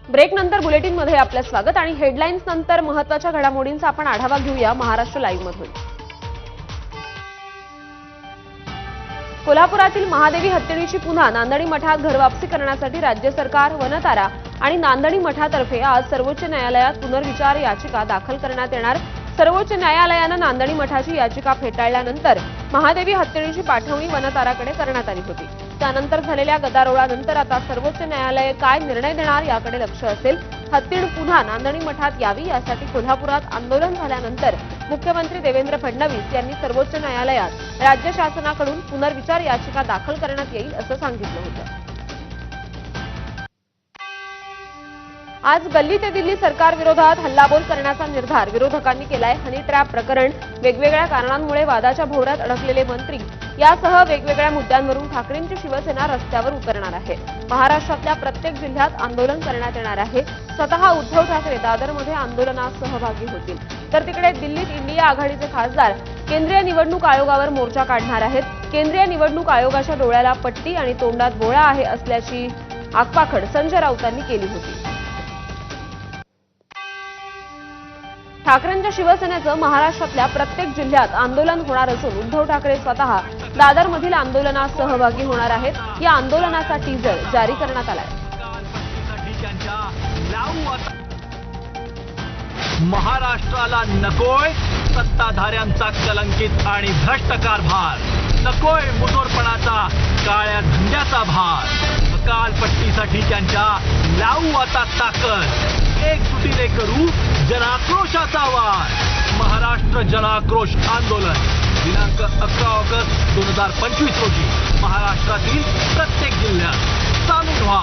Break नंतर bulletin मध्ये आपलं स्वागत आणि हेडलाईन्स नंतर महत्त्वाच्या घडामोडींचा आपण आढावा घेऊया महाराष्ट्र लाईव्ह मधून। कोल्हापुरातील महादेवी हत्तीणीची पुन्हा नांदणी मठात घरवापसी करण्यासाठी राज्य सरकार, वनतारा आणि नांदणी मठातर्फे आज सर्वोच्च न्यायालयात पुनर्विचार याचिका दाखल करण्यात येणार। सर्वोच्च न्यायालयाने नांदणी मठाची याचिका फेटाळल्यानंतर महादेवी हत्तीणीची पाठवणी वनताराकडे करण्यात आली होती। त्यानंतर झालेल्या गदारोळानंतर आता सर्वोच्च न्यायालय काय निर्णय देणार याकडे लक्ष असेल। हत्तीण पुन्हा नांदणी मठात यावी यासाठी कोल्हापुरात आंदोलन झाल्यानंतर मुख्यमंत्री देवेंद्र फडणवीस यांनी सर्वोच्च न्यायालयात राज्य शासनाकडून पुनर्विचार याचिका दाखल करण्यात येईल असं सांगितलं होतं। आज गल्ली ते दिल्ली सरकार विरोधात हल्लाबोल करण्याचा निर्धार विरोधकांनी केलाय। हनी ट्रॅप प्रकरण, वेगवेगळ्या कारणांमुळे वादाच्या भोवऱ्यात अडकलेले मंत्री यासह वेगवेगळ्या मुद्द्यांवरून ठाकरेंची शिवसेना रस्त्यावर उतरणार आहे। महाराष्ट्रातल्या प्रत्येक जिल्ह्यात आंदोलन करण्यात येणार आहे। स्वतः उद्धव ठाकरे दादरमध्ये आंदोलनात सहभागी होतील, तर तिकडे दिल्लीत इंडिया आघाडीचे खासदार केंद्रीय निवडणूक आयोगावर मोर्चा काढणार आहेत। केंद्रीय निवडणूक आयोगाच्या डोळ्याला पट्टी आणि तोंडात बोळा आहे असल्याची आगपाखड संजय राऊतांनी केली होती। ठाकरेंच्या शिवसेनेचं महाराष्ट्रातल्या प्रत्येक जिल्ह्यात आंदोलन होणार असून उद्धव ठाकरे स्वतः दादरमधील आंदोलनात सहभागी होणार आहेत। या आंदोलनाचा टीजर जारी करण्यात आलाय। महाराष्ट्राला नकोय सत्ताधाऱ्यांचा कलंकित आणि भ्रष्ट कारभार, नकोय मुजोरपणाचा काळ्या धंद्याचा भार। हकालपट्टीसाठी त्यांच्या लावू आता ताकद, एकजुटीने करू जनाक्रोशाचा वार। महाराष्ट्र जनाक्रोश आंदोलन दिनांक 11 ऑगस्ट 2025 रोजी महाराष्ट्रातील प्रत्येक जिल्ह्यात चालू व्हा।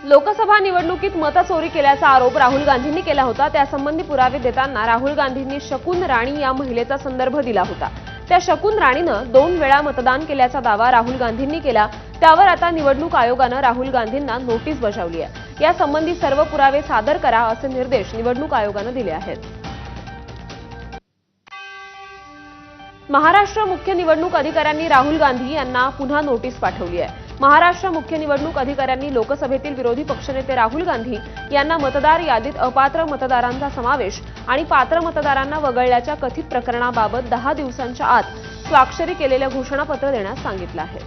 लोकसभा निवडणुकीत मतचोरी केल्याचा आरोप राहुल गांधींनी केला होता। त्यासंबंधी पुरावे देताना राहुल गांधींनी शकून राणी या महिलेचा संदर्भ दिला होता। त्या शकून राणीनं 2 वेळा मतदान केल्याचा दावा राहुल गांधींनी केला। त्यावर आता निवडणूक आयोगानं राहुल गांधींना नोटीस बजावली आहे। यासंबंधी सर्व पुरावे सादर करा असे निर्देश निवडणूक आयोगानं दिले आहेत। महाराष्ट्र मुख्य निवडणूक अधिकाऱ्यांनी राहुल गांधी यांना पुन्हा नोटीस पाठवली आहे। महाराष्ट्र मुख्य निवडणूक अधिकाऱ्यांनी लोकसभेतील विरोधी पक्षनेते राहुल गांधी यांना मतदार यादीत अपात्र मतदारांचा समावेश आणि पात्र मतदारांना वगळल्याच्या कथित प्रकरणाबाबत 10 दिवसांच्या आत स्वाक्षरी केलेलं घोषणापत्र देण्यास सांगितलं आहे।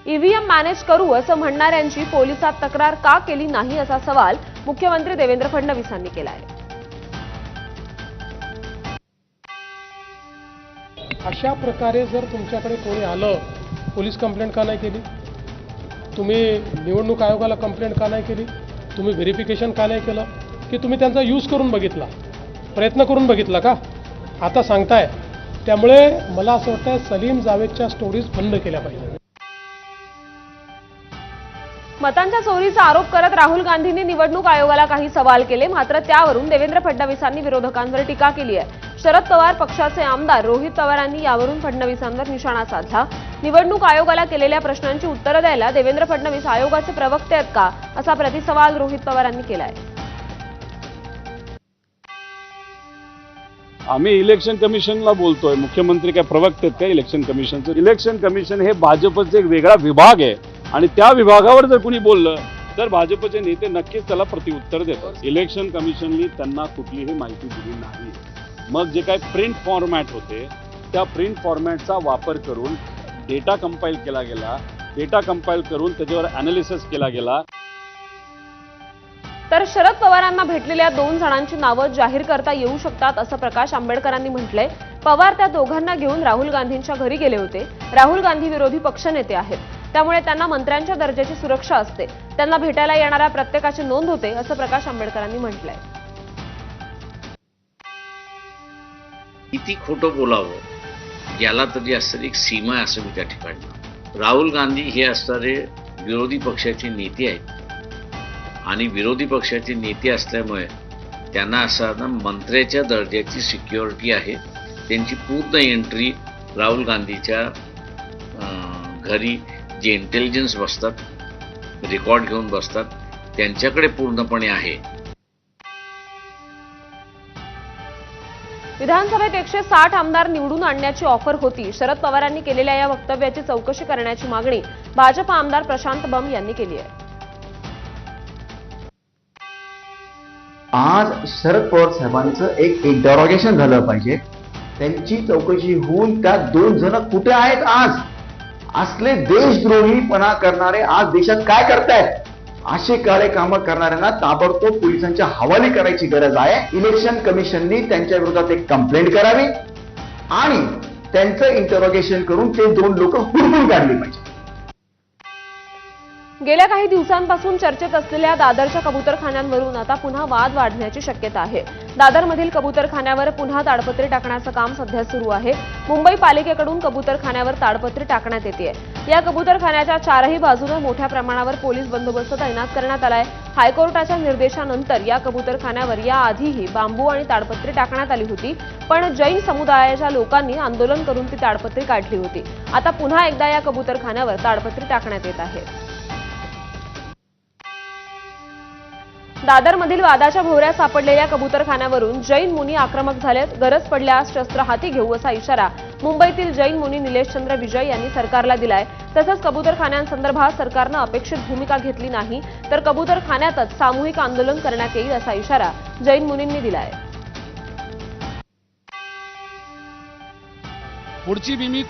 ईव्हीएम मॅनेज करू असं म्हणणाऱ्यांची पोलिसात तक्रार का केली नाही असा सवाल मुख्यमंत्री देवेंद्र फडणवीस यांनी केला आहे। अशा प्रकारे जर तुमच्याकडे कोणी आलं, पोलीस कंप्लेंट का नाही केली? तुम्ही निवडणूक आयोगाला कंप्लेंट का नाही केली? तुम्ही व्हेरिफिकेशन का नाही केलं? की तुम्ही त्यांचा यूज करून बघितला, प्रयत्न करून बघितला का? आता सांगताय। त्यामुळे मला असं वाटतं सलीम जावेदच्या स्टोरीज बंद केल्या पाहिजे। मतांच्या चोरीचा आरोप करत राहुल गांधींनी निवडणूक आयोगाला काही सवाल केले, मात्र त्यावरून देवेंद्र फडणवीसांनी विरोधकांवर टीका केली आहे। शरद पवार पक्षाचे आमदार रोहित पवारांनी यावरून फडणवीसांवर निशाणा साधला। निवडणूक आयोगाला केलेल्या प्रश्नांची उत्तरं द्यायला देवेंद्र फडणवीस आयोगाचे प्रवक्ते आहेत का असा प्रतिसवाल रोहित पवारांनी केलाय। आम्ही इलेक्शन कमिशनला बोलतोय, मुख्यमंत्री काय प्रवक्ते आहेत का इलेक्शन कमिशनचं? इलेक्शन कमिशन हे भाजपचे एक वेगळा विभाग आहे आणि त्या विभागावर जर कुणी बोललं तर भाजपचे नेते नक्कीच त्याला प्रत्युत्तर देतात। इलेक्शन कमिशननी त्यांना कुठलीही माहिती दिली नाही। मग जे काही प्रिंट फॉर्मॅट होते त्या प्रिंट फॉर्मॅटचा वापर करून डेटा कंपाईल केला गेला, डेटा कंपाईल करून त्याच्यावर ॲनालिसिस केला गेला। तर शरद पवारांना भेटलेल्या 2 जणांची नावं जाहीर करता येऊ शकतात असं प्रकाश आंबेडकरांनी म्हटलंय। पवार त्या दोघांना घेऊन राहुल गांधींच्या घरी गेले होते। राहुल गांधी विरोधी पक्षनेते आहेत, त्यामुळे त्यांना मंत्र्यांच्या दर्जाची सुरक्षा असते। त्यांना भेटायला येणाऱ्या प्रत्येकाची नोंद होते असं प्रकाश आंबेडकरांनी म्हटलंय। किती खोटं बोलावं याला तरी असणारी एक सीमा आहे असं मी त्या ठिकाणी। राहुल गांधी हे असणारे विरोधी पक्षाचे नेते आहेत आणि विरोधी पक्षाचे नेते असल्यामुळे त्यांना असं मंत्र्याच्या दर्जाची सिक्युरिटी आहे। त्यांची पूर्ण एंट्री राहुल गांधीच्या घरी जे इंटेलिजन्स बसतात, रेकॉर्ड घेऊन बसतात, त्यांच्याकडे पूर्णपणे आहे। विधानसभेत 160 आमदार निवडून आणण्याची ऑफर होती. शरद पवारांनी केलेल्या या वक्तव्याची चौकशी करण्याची मागणी भाजप आमदार प्रशांत बंब यांनी केली आहे. आज शरद पवार साहेबांचं एक इंटरोगेशन झालं पाहिजे. त्यांची चौकशी होऊन त्या 2 जण कुठे आहेत आज? असले देशद्रोहीपणा करणारे आज देशात काय करतायत? असे काळे कामं करणाऱ्यांना ताबडतोब पोलिसांच्या हवाली करायची गरज आहे. इलेक्शन कमिशननी त्यांच्या विरोधात एक कंप्लेंट करावी आणि त्यांचं इंटरोगेशन करून ते 2 लोक हुडकून काढली पाहिजे. गेल्या काही दिवसांपासून चर्चेत असलेल्या दादरच्या कबूतरखान्यांवरून आता पुन्हा वाद वाढण्याची शक्यता आहे. दादरमधील कबूतरखान्यावर पुन्हा ताडपत्री टाकण्याचं काम सध्या सुरू आहे. मुंबई पालिकेकडून कबूतरखान्यावर ताडपत्री टाकण्यात येते. या कबूतरखान्याच्या 4ही बाजूने मोठ्या प्रमाणावर पोलीस बंदोबस्त तैनात करण्यात आलाय. हायकोर्टाच्या निर्देशानंतर या कबूतरखान्यावर याआधीही बांबू आणि ताडपत्री टाकण्यात आली होती, पण जैन समुदायाच्या लोकांनी आंदोलन करून ती ताडपत्री काढली होती. आता पुन्हा एकदा या कबूतरखान्यावर ताडपत्री टाकण्यात येत आहे. दादरमधील वादाच्या भोवऱ्यात सापडलेल्या कबूतरखान्यावरून जैन मुनी आक्रमक झालेत. गरज पडल्यास शस्त्र हाती घेऊ असा इशारा मुंबईतील जैन मुनी निलेशचंद्र विजय यांनी सरकारला दिलाय. तसंच कबूतरखान्यांसंदर्भात सरकारनं अपेक्षित भूमिका घेतली नाही तर कबूतरखान्यातच सामूहिक आंदोलन करण्यात येईल असा इशारा जैन मुनींनी दिलाय. पुढची भूमी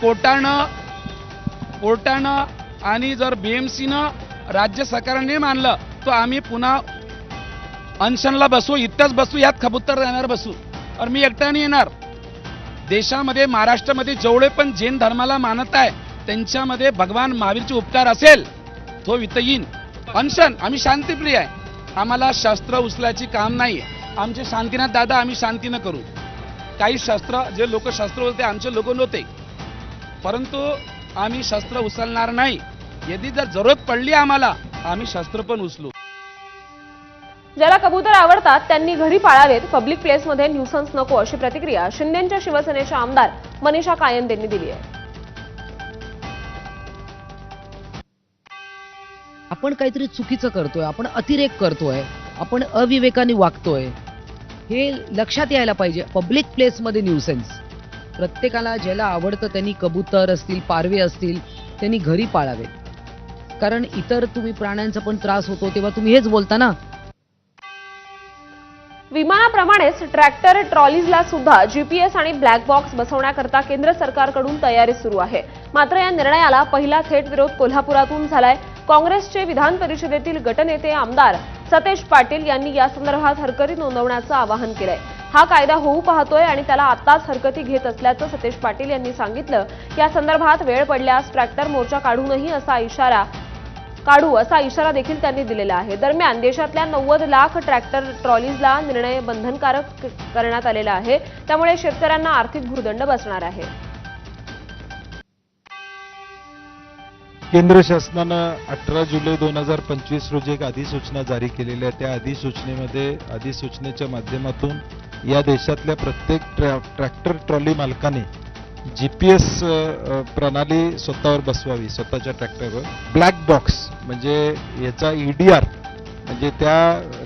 कोर्टानं आणि जर बीएमसीनं राज्य सरकारने मानलं तर आम्ही पुन्हा अनशनला बसू, इथंच बसू, यात कबूतर राहणार बसू. और मी एकट्याने येणार. देशामध्ये महाराष्ट्रामध्ये जेवढे पण जैन धर्माला मानत आहे त्यांच्यामध्ये भगवान महावीरचे उपकार असेल तो इथं येईन. अनशन आम्ही शांतीप्रिय आहे. आम्हाला शस्त्र उचलायची काम नाही. आमचे शांतीनाथ दादा आम्ही शांतीनं करू. काही शस्त्र जे लोक शस्त्र होते आमचे लोक नव्हते, परंतु आम्ही शस्त्र उचलणार नाही. यदि जर जरूरत पडली आम्हाला आम्ही शस्त्र पण उचलू. ज्याला कबूतर आवडतात त्यांनी घरी पाळावेत, पब्लिक प्लेसमध्ये न्यूसन्स नको अशी प्रतिक्रिया शिंदेच्या शिवसेनेच्या आमदार मनीषा कायंद यांनी दिली आहे. आपण काहीतरी चुकीचं करतोय, आपण अतिरेक करतोय, आपण अविवेकाने वागतोय, हे लक्षात यायला पाहिजे. पब्लिक प्लेसमध्ये न्यूसेन्स प्रत्येकाला ज्याला आवडतं त्यांनी कबूतर असतील, पारवे असतील, त्यांनी घरी पाळावेत. कारण इतर तुम्ही प्राण्यांचा पण त्रास होतो तेव्हा तुम्ही हेच बोलता ना. विमानाप्रमाणेच ट्रॅक्टर ट्रॉलीजला सुद्धा जीपीएस आणि ब्लॅक बॉक्स बसवण्याकरता केंद्र सरकारकडून तयारी सुरू आहे. मात्र या निर्णयाला पहिला थेट विरोध कोल्हापुरातून झालाय. काँग्रेसचे विधान परिषदेतील गटनेते आमदार सतेज पाटील यांनी या संदर्भात हरकती नोंदवण्याचं आवाहन केलंय. हा कायदा होऊ पाहतोय आणि त्याला आताच हरकती घेत असल्याचं सतेज पाटील यांनी सांगितलं. या संदर्भात वेळ पडल्यास ट्रॅक्टर मोर्चा काढू असा इशारा देखील त्यांनी दिलेला आहे. दरम्यान देशातल्या 90 लाख ट्रॅक्टर ट्रॉलीजला निर्णय बंधनकारक करण्यात आलेला आहे. त्यामुळे शेतकऱ्यांना आर्थिक भुर्दंड बसणार आहे. केंद्र शासनानं 18 जुलै 2025 रोजी एक अधिसूचना जारी केलेली आहे. त्या अधिसूचनेच्या माध्यमातून या देशातल्या प्रत्येक ट्रॅक्टर ट्रॉली मालकाने GPS प्रणाली स्वतःवर बसवावी, स्वतःच्या ट्रॅक्टरवर. ब्लॅक बॉक्स म्हणजे याचा EDR म्हणजे त्या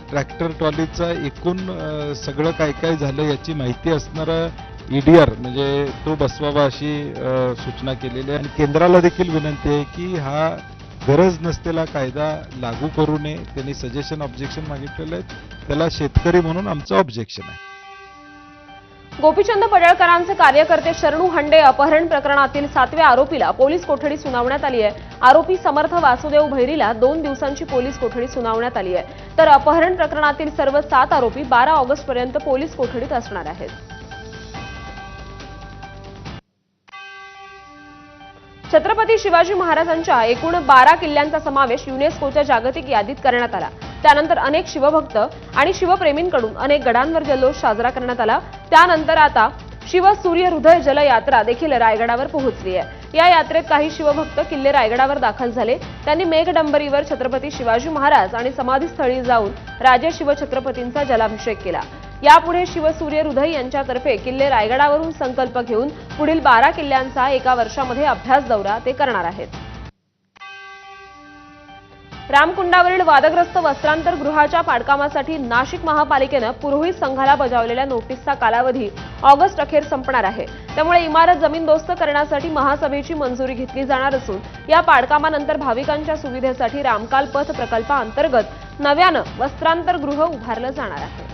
ट्रॅक्टर ट्रॉलीचा एकूण सगळं काय काय झालं याची माहिती असणारा EDR म्हणजे तो बसवावा अशी सूचना केलेली आहे. आणि केंद्राला देखील विनंती आहे की हा गरज नसलेला कायदा लागू करू नये. त्यांनी सजेशन ऑब्जेक्शन मागितलेलं आहे, त्याला शेतकरी म्हणून आमचं ऑब्जेक्शन आहे. गोपीचंद पडळकरांचे कार्यकर्ते शरणू हंडे अपहरण प्रकरणातील 7व्या आरोपीला पोलीस कोठडी सुनावण्यात आली आहे. आरोपी समर्थ वासुदेव भैरीला 2 दिवसांची पोलीस कोठडी सुनावण्यात आली आहे. तर अपहरण प्रकरणातील सर्व 7 आरोपी 12 ऑगस्टपर्यंत पोलीस कोठडीत असणार आहेत. छत्रपती शिवाजी महाराजांच्या एकूण 12 किल्ल्यांचा समावेश युनेस्कोच्या जागतिक यादीत करण्यात आला. त्यानंतर अनेक शिवभक्त आणि शिवप्रेमींकडून अनेक गडांवर जल्लोष साजरा करण्यात आला. त्यानंतर आता शिवसूर्य हृदय जलयात्रा देखील रायगडावर पोहोचली आहे. या यात्रेत काही शिवभक्त किल्ले रायगडावर दाखल झाले. त्यांनी मेघडंबरीवर छत्रपती शिवाजी महाराज आणि समाधीस्थळी जाऊन राजे शिवछत्रपतींचा जलाभिषेक केला. यापुढे शिवसूर्य हृदय यांच्यातर्फे किल्ले रायगडावरून संकल्प घेऊन पुढील 12 किल्ल्यांचा एका वर्षामध्ये अभ्यास दौरा ते करणार आहेत. रामकुंडावरील वादग्रस्त वस्त्रांतर गृहाच्या पाडकामासाठी नाशिक महापालिकेनं पुरोहित संघाला बजावलेल्या नोटीसचा कालावधी ऑगस्ट अखेर संपणार आहे. त्यामुळे इमारत जमीनदोस्त करण्यासाठी महासभेची मंजुरी घेतली जाणार असून या पाडकामानंतर भाविकांच्या सुविधेसाठी रामकाल पथ प्रकल्पाअंतर्गत नव्यानं वस्त्रांतर गृह उभारलं जाणार आहे.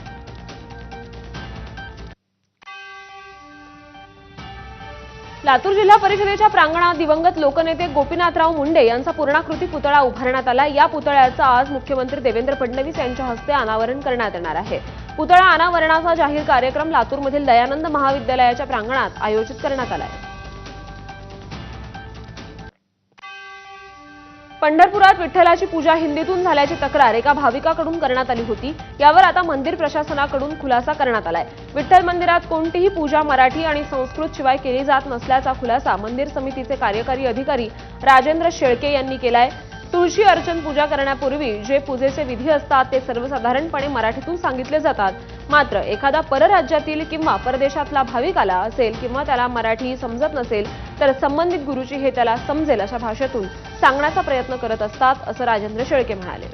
लातूर जिल्हा परिषदेच्या प्रांगणात दिवंगत लोकनेते गोपीनाथराव मुंडे यांचा पूर्णाकृती पुतळा उभारण्यात आला. या पुतळ्याचं आज मुख्यमंत्री देवेंद्र फडणवीस यांच्या हस्ते अनावरण करण्यात येणार आहे. पुतळा अनावरणाचा जाहीर कार्यक्रम लातूरमधील दयानंद महाविद्यालयाच्या प्रांगणात आयोजित करण्यात आला आहे. पंढरपुरात विठ्ठलाची पूजा हिंदीतून झाल्याची तक्रार एका भाविकाकडून करण्यात आली होती. यावर आता मंदिर प्रशासनाकडून खुलासा करण्यात आलाय. विठ्ठल मंदिरात कोणतीही पूजा मराठी आणि संस्कृत शिवाय केली जात नसल्याचा खुलासा मंदिर समितीचे कार्यकारी अधिकारी राजेंद्र शेळके यांनी केलाय. तुळशी अर्चन पूजा करण्यापूर्वी जे पूजेचे विधी असतात ते सर्वसाधारणपणे मराठीतून सांगितले जातात. मात्र एखादा परराज्यातील किंवा परदेशातला भाविक आला असेल किंवा त्याला मराठी समजत नसेल तर संबंधित गुरुजी हे त्याला समजेल अशा भाषेतून सांगण्याचा प्रयत्न करत असतात असं राजेंद्र शेळके म्हणाले.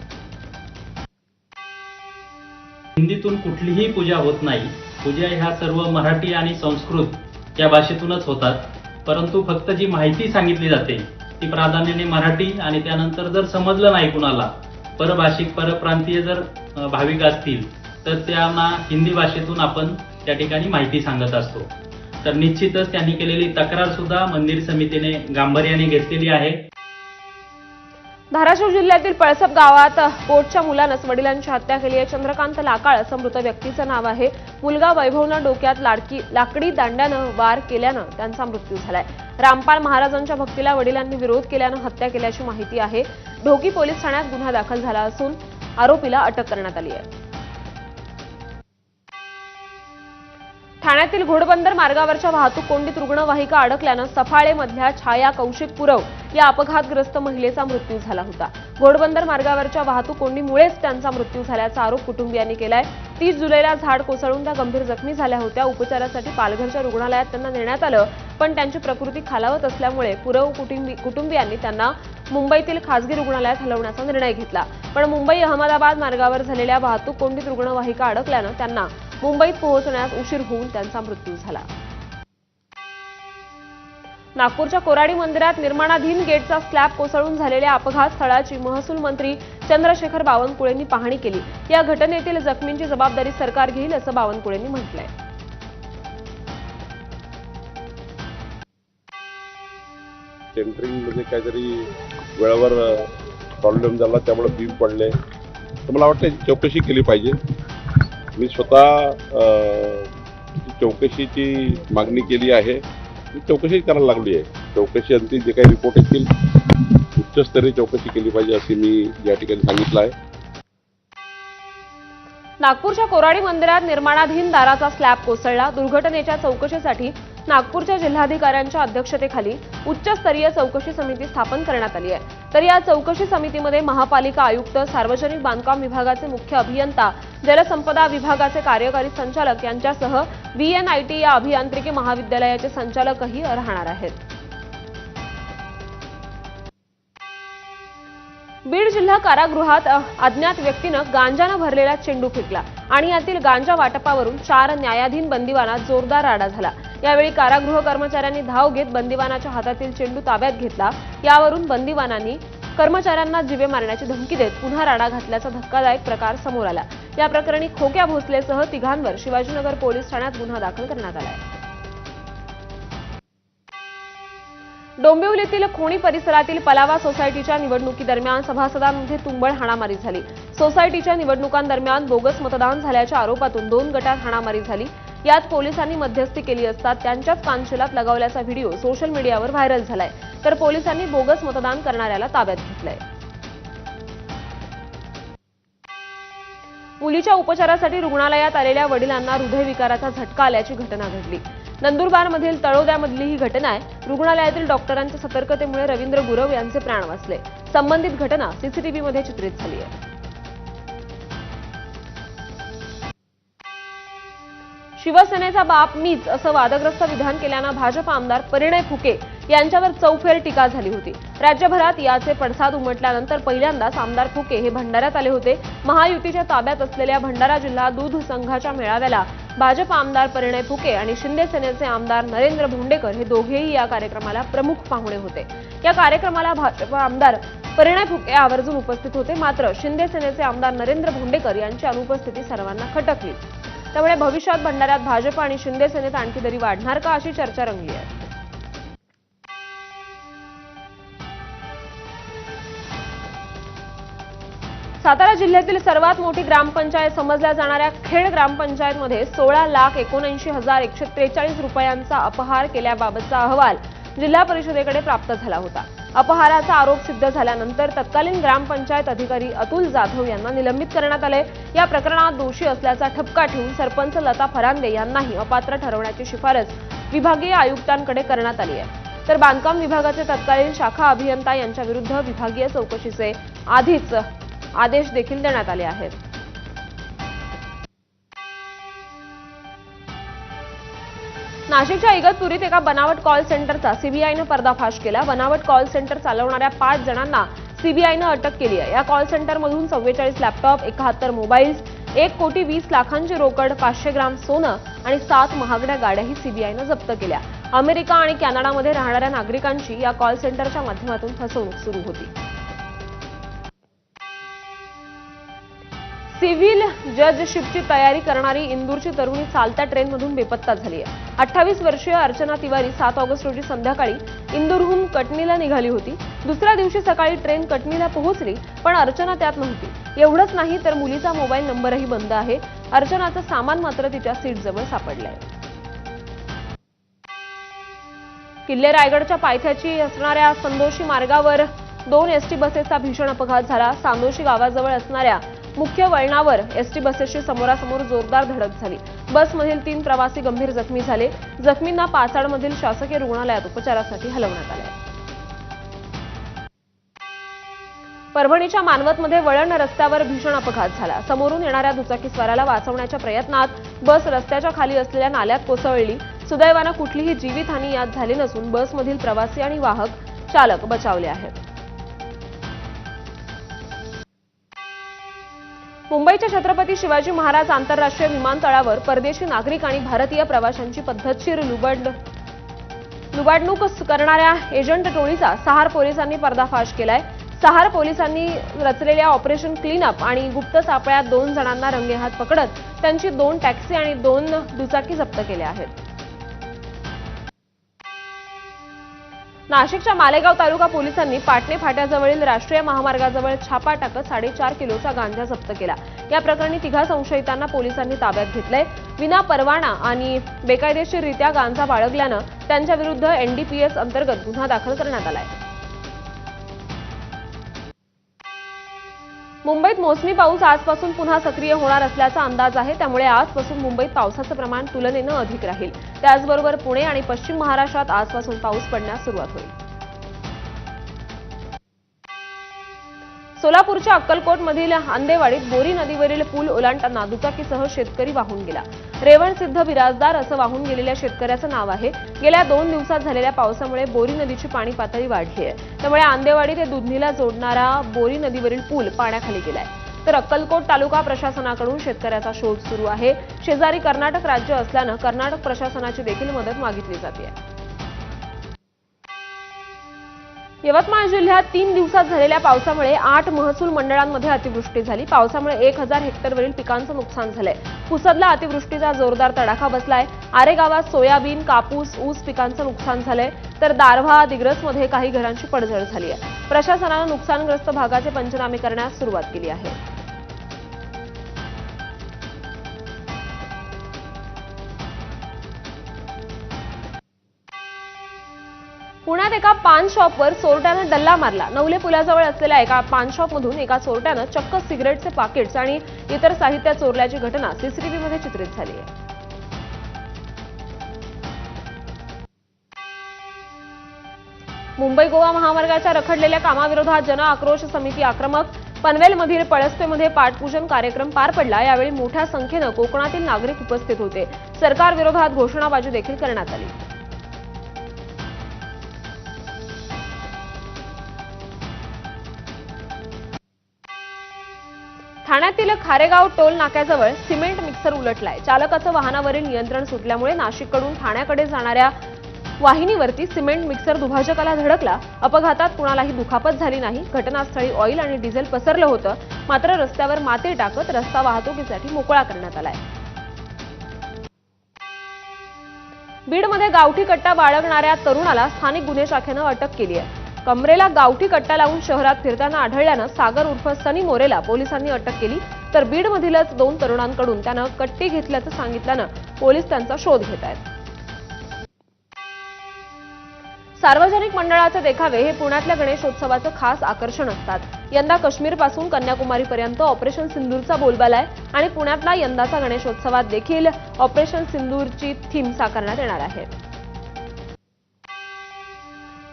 हिंदीतून कुठलीही पूजा होत नाही. पूजा ह्या सर्व मराठी आणि संस्कृत या भाषेतूनच होतात. परंतु फक्त जी माहिती सांगितली जाते ती प्राधान्याने मराठी आणि त्यानंतर जर समजलं नाही कुणाला परभाषिक परप्रांतीय जर भाविक असतील तर त्यांना हिंदी भाषेतून आपण त्या ठिकाणी माहिती सांगत असतो. तर निश्चितच त्यांनी केलेली तक्रार सुद्धा मंदिर समितीने गांभीर्याने घेतलेली आहे. धाराशिव जिल्ह्यातील पळसप गावात पोटच्या मुलानंच वडिलांची हत्या केली आहे. चंद्रकांत लाकाळ असं मृत व्यक्तीचं नाव आहे. मुलगा वैभवनं डोक्यात लाकडी दांड्यानं वार केल्यानं त्यांचा मृत्यू झालाय. रामपाल महाराजांच्या भक्तीला वडिलांनी विरोध केल्यानं हत्या केल्याची माहिती आहे. ढोकी पोलीस ठाण्यात गुन्हा दाखल झाला असून आरोपीला अटक करण्यात आली आहे. ठाण्यातील घोडबंदर मार्गावरच्या वाहतूक कोंडीत रुग्णवाहिका अडकल्यानं सफाळेमधल्या छाया कौशिक पुरव या अपघातग्रस्त महिलेचा मृत्यू झाला होता. घोडबंदर मार्गावरच्या वाहतूक कोंडीमुळेच त्यांचा मृत्यू झाल्याचा आरोप कुटुंबियांनी केलाय. 30 जुलैला झाड कोसळून त्या गंभीर जखमी झाल्या होत्या. उपचारासाठी पालघरच्या रुग्णालयात त्यांना नेण्यात आलं पण त्यांची प्रकृती खालावत असल्यामुळे पुरव कुटुंबियांनी त्यांना मुंबईतील खासगी रुग्णालयात हलवण्याचा निर्णय घेतला. पण मुंबई अहमदाबाद मार्गावर झालेल्या वाहतूक कोंडीत रुग्णवाहिका अडकल्यानं त्यांना मुंबईत पोहोचण्यास उशीर होऊन त्यांचा मृत्यू झाला. नागपूरच्या कोराडी मंदिरात निर्माणाधीन गेटचा स्लॅब कोसळून झालेल्या अपघात स्थळाची महसूल मंत्री चंद्रशेखर बावनकुळेंनी पाहणी केली. या घटनेतील जखमींची जबाबदारी सरकार घेईल असं बावनकुळेंनी म्हटलंय. टेंडरिंग मध्ये काहीतरी वेळेवर प्रॉब्लेम झाला त्यामुळे बीम पडले तर मला वाटतं चौकशी केली पाहिजे. मी स्वतः चौकशीची मागणी केली आहे. मी चौकशी करायला लागली आहे. चौकशी अंतिम जे काही रिपोर्ट येतील उच्चस्तरीय चौकशी केली पाहिजे असे मी या ठिकाणी सांगितलं आहे. नागपूरच्या कोराडी मंदिरात निर्माणाधीन दाराचा स्लॅब कोसळला. दुर्घटनेच्या चौकशीसाठी नागपूरच्या जिल्हाधिकाऱ्यांच्या अध्यक्षतेखाली उच्चस्तरीय चौकशी समिती स्थापन करण्यात आली आहे. तर या चौकशी समितीमध्ये महापालिका आयुक्त, सार्वजनिक बांधकाम विभागाचे मुख्य अभियंता, जलसंपदा विभागाचे कार्यकारी संचालक यांच्यासह VNIT या अभियांत्रिकी महाविद्यालयाचे संचालकही राहणार आहेत. बीड जिल्हा कारागृहात अज्ञात व्यक्तीनं गांजानं भरलेला चेंडू फेकला आणि यातील गांजा वाटपावरून 4 न्यायाधीन बंदिवानात जोरदार राडा झाला. यावेळी कारागृह कर्मचाऱ्यांनी धाव घेत बंदिवानाच्या हातातील चेंडू ताब्यात घेतला. यावरून बंदिवानांनी कर्मचाऱ्यांना जीवे मारण्याची धमकी देत पुन्हा राडा घातल्याचा धक्कादायक प्रकार समोर आला. या प्रकरणी खोक्या भोसलेसह 3 शिवाजीनगर पोलीस ठाण्यात गुन्हा दाखल करण्यात आला आहे. डोंबिवलीतील खोणी परिसरातील पलावा सोसायटीच्या निवडणुकीदरम्यान सभासदांमध्ये तुंबळ हाणामारी झाली. सोसायटीच्या निवडणुकांदरम्यान बोगस मतदान झाल्याच्या आरोपातून 2 गटात हाणामारी झाली. यात पोलिसांनी मध्यस्थी केली असता त्यांच्याच कानशिलात लगावल्याचा व्हिडिओ सोशल मीडियावर व्हायरल झालाय. तर पोलिसांनी बोगस मतदान करणाऱ्याला ताब्यात घेतलंय. मुलीच्या उपचारासाठी रुग्णालयात आलेल्या वडिलांना हृदयविकाराचा झटका आल्याची घटना घडली. नंदुरबारमधील तळोद्यामधली ही घटना आहे. रुग्णालयातील डॉक्टरांच्या सतर्कतेमुळे रवींद्र गुरव यांचे प्राण वाचले. संबंधित घटना सीसीटीव्हीमध्ये चित्रित झाली आहे. शिवसेनेचा बाप मीच असं वादग्रस्त विधान केल्यानं भाजप आमदार परिणय फुके यांच्यावर चौफेर टीका झाली होती. राज्यभरात याचे पडसाद उमटल्यानंतर पहिल्यांदाच आमदार फुके हे भंडाऱ्यात आले होते. महायुतीच्या ताब्यात असलेल्या भंडारा जिल्हा दूध संघाच्या मेळाव्याला भाजप आमदार परिणय फुके आणि शिंदे सेनेचे आमदार नरेंद्र भोंडेकर हे दोघेही या कार्यक्रमाला प्रमुख पाहुणे होते. या कार्यक्रमाला भाजप आमदार परिणय फुके आवर्जून उपस्थित होते. मात्र शिंदे सेनेचे आमदार नरेंद्र भोंडेकर यांची अनुपस्थिती सर्वांना खटकली. त्यामुळे भविष्यात भंडाऱ्यात भाजप आणि शिंदे सेनेत आणखी दरी वाढणार का अशी चर्चा रंगली आहे. सातारा जिल्ह्यातील सर्वात मोठी ग्रामपंचायत समजल्या जाणाऱ्या खेड ग्रामपंचायतमध्ये 16,79,143 रुपयांचा अपहार केल्याबाबतचा अहवाल जिल्हा परिषदेकडे प्राप्त झाला होता. अपहाराचा आरोप सिद्ध झाल्यानंतर तत्कालीन ग्रामपंचायत अधिकारी अतुल जाधव यांना निलंबित करण्यात आले. या प्रकरणात दोषी असल्याचा ठपका ठेवून सरपंच लता फरांदे यांनाही अपात्र ठरवण्याची शिफारस विभागीय आयुक्तांकडे करण्यात आली आहे. तर बांधकाम विभागाचे तत्कालीन शाखा अभियंता यांच्या विरुद्ध विभागीय चौकशीचे आधीच आदेश देखील देण्यात आले आहेत. नाशिकच्या इगतपुरीत एका बनावट कॉल सेंटरचा सीबीआयनं पर्दाफाश केला. बनावट कॉल सेंटर चालवणाऱ्या 5 जणांना सीबीआयनं अटक केली आहे. या कॉल सेंटरमधून 44 लॅपटॉप, 71 मोबाईल्स, 1,20,00,000ची रोकड, 500 ग्राम सोनं आणि 7 महागड्या गाड्याही सीबीआयनं जप्त केल्या. अमेरिका आणि कॅनडामध्ये राहणाऱ्या नागरिकांची या कॉल सेंटरच्या माध्यमातून फसवणूक सुरू होती. सिव्हिल जजशिपची तयारी करणारी इंदूरची तरुणी चालत्या ट्रेनमधून बेपत्ता झाली आहे. 28 वर्षीय अर्चना तिवारी 7 ऑगस्ट रोजी संध्याकाळी इंदूरहून कटनीला निघाली होती. दुसऱ्या दिवशी सकाळी ट्रेन कटनीला पोहोचली, पण अर्चना त्यात नव्हती. एवढंच नाही तर मुलीचा मोबाईल नंबरही बंद आहे. अर्चनाचं सामान मात्र तिच्या सीटजवळ सापडलंय. किल्ले रायगडच्या पायथ्याची असणाऱ्या संदोशी मार्गावर 2 एसटी बसेसचा भीषण अपघात झाला. सांदोशी गावाजवळ असणाऱ्या मुख्य वळणावर एसटी बसेसची समोरासमोर जोरदार धडक झाली. बसमधील 3 प्रवासी गंभीर जखमी झाले. जखमींना पाचाडमधील शासकीय रुग्णालयात उपचारासाठी हलवण्यात आले. परभणीच्या मानवतमध्ये वळण रस्त्यावर भीषण अपघात झाला. समोरून येणाऱ्या दुचाकीस्वाराला वाचवण्याच्या प्रयत्नात बस रस्त्याच्या खाली असलेल्या नाल्यात कोसळली. सुदैवानं कुठलीही जीवितहानी यात झाली नसून बसमधील प्रवासी आणि वाहक चालक बचावले आहेत. मुंबईच्या छत्रपती शिवाजी महाराज आंतरराष्ट्रीय विमानतळावर परदेशी नागरिक आणि भारतीय प्रवाशांची पद्धतशीर लुबाडणूक करणाऱ्या एजंट टोळीचा सहार पोलिसांनी पर्दाफाश केलाय. सहार पोलिसांनी रचलेल्या ऑपरेशन क्लीनअप आणि गुप्त सापळ्यात 2 जणांना रंगेहात पकडत त्यांची 2 टॅक्सी आणि 2 दुचाकी जप्त केल्या आहेत. नाशिकच्या मालेगाव तालुका पोलिसांनी पाटणे फाट्याजवळील राष्ट्रीय महामार्गाजवळ छापा टाकत 4.5 किलोचा गांजा जप्त केला. या प्रकरणी 3 संशयितांना पोलिसांनी ताब्यात घेतलंय. विना परवाना आणि बेकायदेशीररित्या गांजा बाळगल्यानं त्यांच्या विरुद्ध एनडीपीएस अंतर्गत गुन्हा दाखल करण्यात आलाय. मुंबईत मोसमी पाऊस आजपासून पुन्हा सक्रिय होणार असल्याचा अंदाज आहे. त्यामुळे आजपासून मुंबईत पावसाचं प्रमाण तुलनेनं अधिक राहील. त्याचबरोबर पुणे आणि पश्चिम महाराष्ट्रात आजपासून पाऊस पडण्यास सुरुवात होईल. सोलापूरच्या अक्कलकोटमधील आंदेवाडीत बोरी नदीवरील पूल ओलांडताना दुचाकीसह शेतकरी वाहून गेला. रेवणसिद्ध बिराजदार असं वाहून गेलेल्या शेतकऱ्याचं नाव आहे. गेल्या 2 दिवसात झालेल्या पावसामुळे बोरी नदीची पाणी पातळी वाढली आहे. त्यामुळे आंदेवाडी ते दुधनीला जोडणारा बोरी नदीवरील पूल पाण्याखाली गेलाय. तर अक्कलकोट तालुका प्रशासनाकडून शेतकऱ्याचा शोध सुरू आहे. शेजारी कर्नाटक राज्य असल्यानं कर्नाटक प्रशासनाची देखील मदत मागितली जाते. यवतमाळ जिल्ह्यात 3 दिवसात झालेल्या पावसामुळे 8 महसूल मंडळांमध्ये अतिवृष्टी झाली. पावसामुळे 1000 हेक्टरवरील पिकांचं नुकसान झालंय. पुसदला अतिवृष्टीचा जोरदार तडाखा बसलाय. आरे गावात सोयाबीन, कापूस, ऊस पिकांचं नुकसान झालंय. तर दारव्हा, दिग्रसमध्ये काही घरांची पडझड झाली आहे. प्रशासनानं नुकसानग्रस्त भागाचे पंचनामे करण्यास सुरुवात केली आहे. पुण्यात एका पान शॉपवर चोरट्यानं डल्ला मारला. नवले पुलाजवळ असलेल्या एका पान शॉपमधून एका चोरट्यानं चक्क सिगारेटचे पाकिट्स आणि इतर साहित्य चोरल्याची घटना सीसीटीव्हीमध्ये चित्रित झाली आहे. मुंबई गोवा महामार्गाच्या रखडलेल्या कामाविरोधात जन आक्रोश समिती आक्रमक. पनवेलमधील पळस्पेमध्ये पाठपूजन कार्यक्रम पार पडला। यावेळी मोठ्या संख्येनं कोकणातील नागरिक उपस्थित होते। सरकार विरोधात घोषणाबाजी देखील करण्यात आली। ठाण्यातील खारेगाव टोल नाक्याजवळ सिमेंट मिक्सर उलटलाय। चालकाचं वाहनावरील नियंत्रण सुटल्यामुळे नाशिककडून ठाण्याकडे जाणाऱ्या वाहिनीवरती सिमेंट मिक्सर दुभाजकाला धडकला। अपघातात कुणालाही दुखापत झाली नाही। घटनास्थळी ऑइल आणि डिझेल पसरलं होतं, मात्र रस्त्यावर माती टाकत रस्ता वाहतुकीसाठी मोकळा करण्यात आलाय। बीडमध्ये गावठी कट्टा बाळगणाऱ्या तरुणाला स्थानिक गुन्हे शाखेनं अटक केली आहे। कमरेला गावठी कट्टा लावून शहरात फिरताना आढळल्यानं सागर उर्फ सनी मोरेला पोलिसांनी अटक केली। तर बीडमधीलच 2 तरुणांकडून त्यानं कट्टी घेतल्याचं सांगितल्यानं पोलीस त्यांचा शोध घेत आहेत। सार्वजनिक मंडळाचे देखावे हे पुण्यातल्या गणेशोत्सवाचं खास आकर्षण असतात। यंदा काश्मीरपासून कन्याकुमारीपर्यंत ऑपरेशन सिंदूरचा बोलबाला आहे आणि पुण्यातला यंदाचा गणेशोत्सवात देखील ऑपरेशन सिंदूरची थीम साकारण्यात येणार आहे।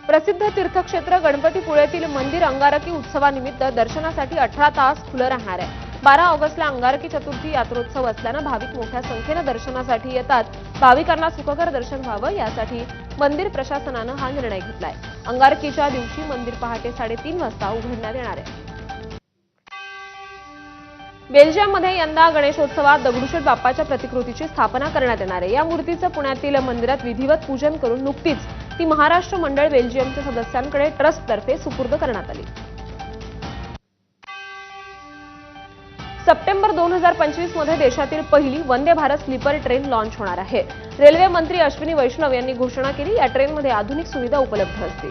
प्रसिद्ध तीर्थक्षेत्र गणपतीपुळेतील मंदिर अंगारकी उत्सवानिमित्त दर्शनासाठी 18 तास खुलं राहणार आहे। 12 ऑगस्टला अंगारकी चतुर्थी यात्रोत्सव असल्यानं भाविक मोठ्या संख्येनं दर्शनासाठी येतात। भाविकांना सुखकर दर्शन व्हावं यासाठी मंदिर प्रशासनानं हा निर्णय घेतलाय। अंगारकीच्या दिवशी मंदिर पहाटे 3:30 वाजता उघडण्यात येणार आहे। बेल्जियममध्ये यंदा गणेशोत्सवात दगडूशेठ बाप्पाच्या प्रतिकृतीची स्थापना करण्यात येणार आहे। या मूर्तीचं पुण्यातील मंदिरात विधिवत पूजन करून नुकतीच ती महाराष्ट्र मंडळ बेल्जियमच्या सदस्यांकडे ट्रस्टतर्फे सुपूर्द करण्यात आली। सप्टेंबर 2025 मध्ये देशातील पहिली Vande Bharat sleeper train launch होणार आहे। रेल्वे मंत्री अश्विनी वैष्णव यांनी घोषणा केली। या ट्रेनमध्ये आधुनिक सुविधा उपलब्ध असतील।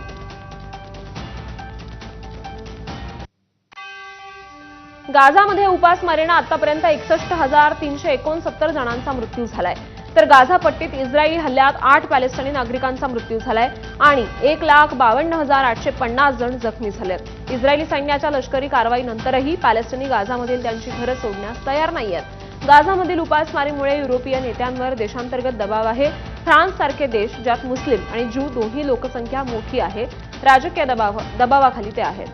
गाझामध्ये उपासमारीनं आतापर्यंत 61,369 जणांचा मृत्यू झालाय। तर गाझा पट्टीत इस्रायली हल्ल्यात 8 पॅलेस्टाईनी नागरिकांचा मृत्यू झालाय आणि 1,52,850 जण जखमी झालेत। इस्रायली सैन्याच्या लष्करी कारवाईनंतरही पॅलेस्टाईनी गाझामधील त्यांची घरं सोडण्यास तयार नाहीयेत। गाझामधील उपासमारीमुळे युरोपीय नेत्यांवर देशांतर्गत दबाव आहे। फ्रान्ससारखे देश ज्यात मुस्लिम आणि ज्यू दोन्ही लोकसंख्या मोठी आहे, राजकीय दबावाखाली ते आहेत।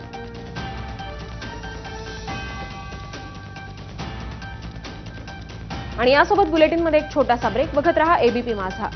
आणि यासोबत बुलेटिनमध्ये एक छोटासा ब्रेक। बघत रहा एबीपी माझा।